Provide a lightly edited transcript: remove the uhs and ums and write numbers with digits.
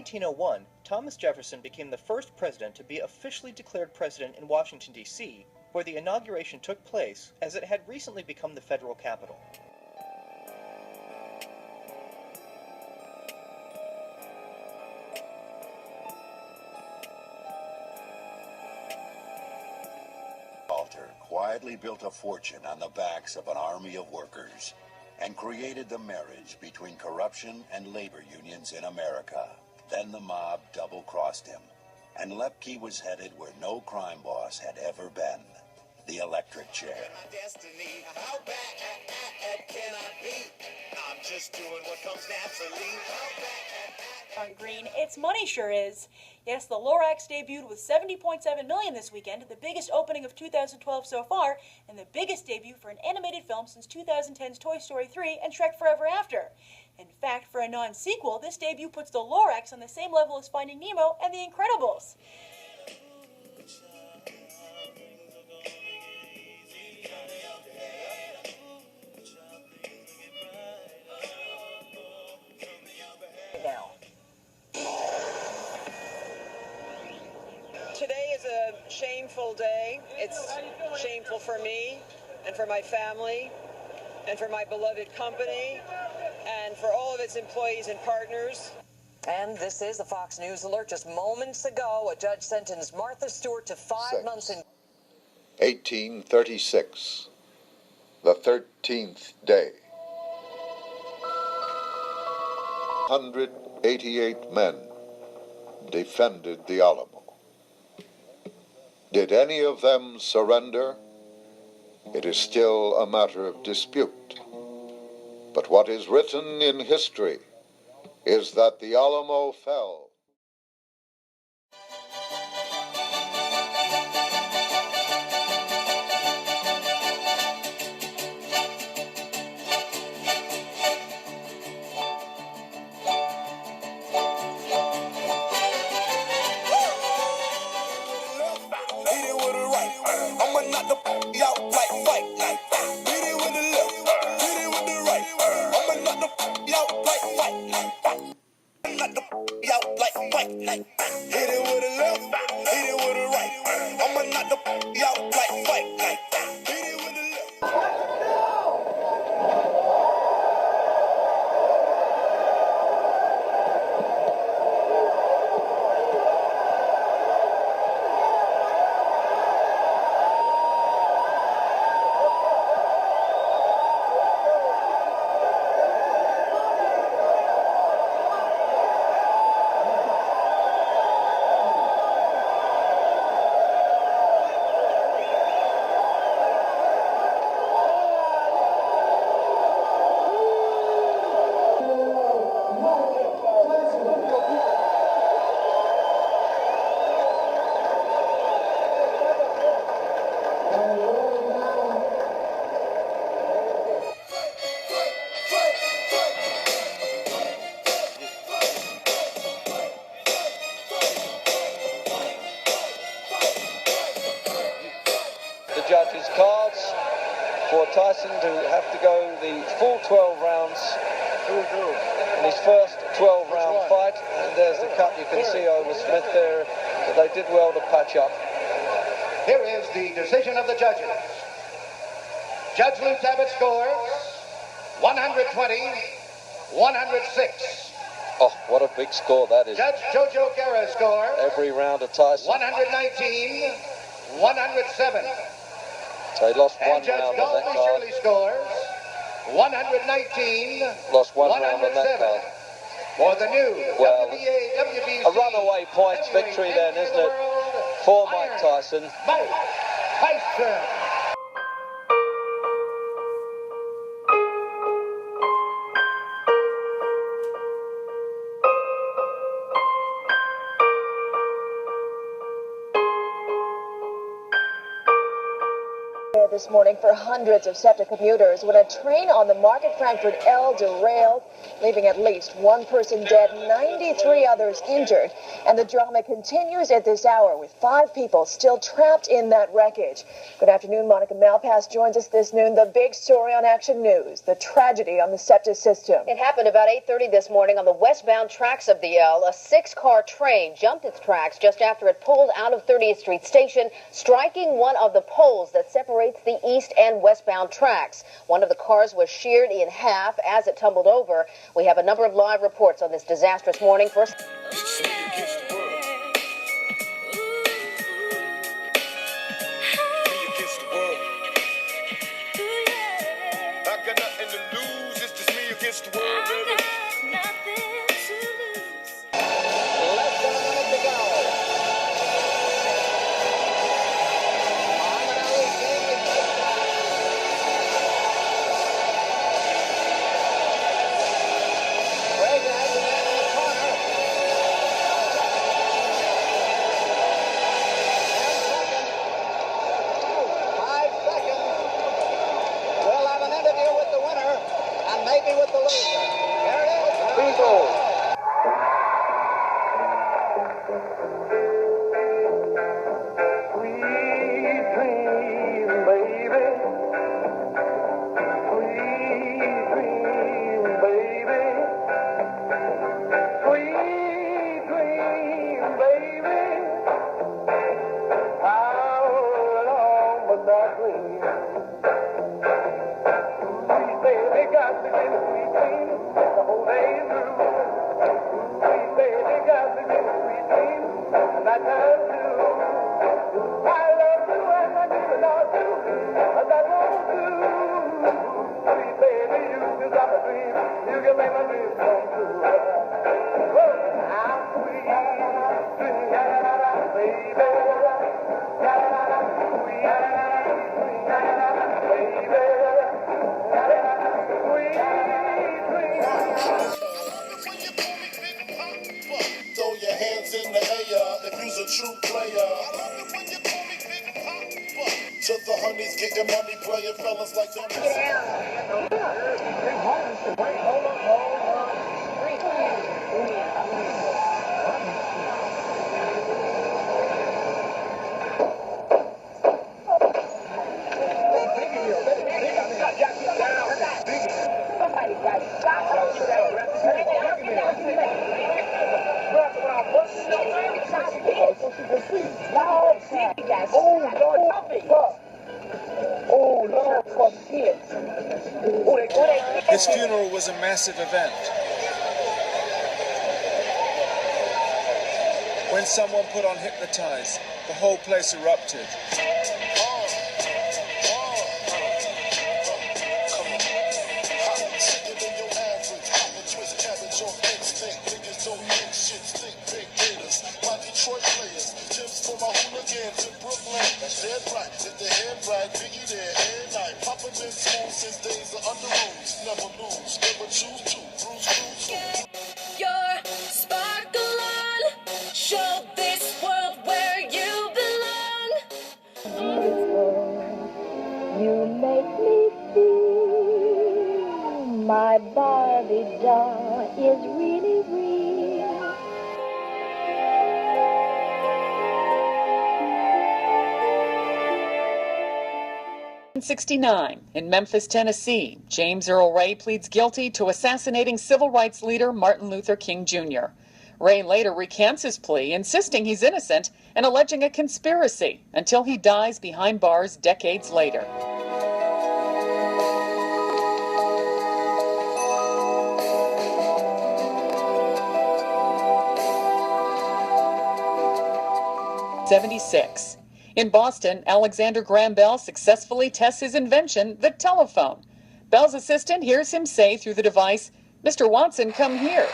1901, Thomas Jefferson became the first president to be officially declared president in Washington, D.C., where the inauguration took place, as it had recently become the federal capital. Walter quietly built a fortune on the backs of an army of workers and created the marriage between corruption and labor unions in America. Then the mob double-crossed him, and Lepke was headed where no crime boss had ever been, the electric chair. Destiny, how bad can I be? I'm just doing what comes naturally. On Green, its money sure is. Yes, the Lorax debuted with $70.7 million this weekend, the biggest opening of 2012 so far, and the biggest debut for an animated film since 2010's Toy Story 3 and Shrek Forever After. In fact, for a non-sequel, this debut puts the Lorax on the same level as Finding Nemo and The Incredibles. Now. Today is a shameful day. It's shameful for me and for my family and for my beloved company and for all of its employees and partners. And this is the Fox News Alert. Just moments ago, a judge sentenced Martha Stewart to 5 months in... 1836, the 13th day. 188 men defended the Alamo. Did any of them surrender? It is still a matter of dispute. But what is written in history is that the Alamo fell. Judges' cards for Tyson to have to go the full 12 rounds in his first 12-round fight. And there's the cut you can see over Smith there, but they did well to patch up. Here is the decision of the judges. Judge Lou Tabbitt scores 120, 106. Oh, what a big score that is. Judge Jojo Guerra scores every round of Tyson 119, 107. So he lost one Judge round on Dolby that card. Shirley scores 119, Lost one round on that 107. card. For the new Well, WBC a runaway points victory then, isn't it, for Mike Tyson? Mike Tyson. this morning for hundreds of SEPTA commuters when a train on the Market Frankfurt L derailed, leaving at least one person dead, 93 others injured. And the drama continues at this hour with 5 people still trapped in that wreckage. Good afternoon. Monica Malpass joins us this noon. The big story on Action News, the tragedy on the SEPTA system. It happened about 8:30 this morning on the westbound tracks of the L. A 6-car train jumped its tracks just after it pulled out of 30th Street Station, striking one of the poles that separates the east and westbound tracks. One of the cars was sheared in half as it tumbled over. We have a number of live reports on this disastrous morning. First, His funeral was a massive event. When someone put on Hypnotize, the whole place erupted. My Barbie doll is really real. In 1969, in Memphis, Tennessee, James Earl Ray pleads guilty to assassinating civil rights leader Martin Luther King Jr. Ray later recants his plea, insisting he's innocent and alleging a conspiracy until he dies behind bars decades later. '76. In Boston, Alexander Graham Bell successfully tests his invention, the telephone. Bell's assistant hears him say through the device, "Mr. Watson, come here."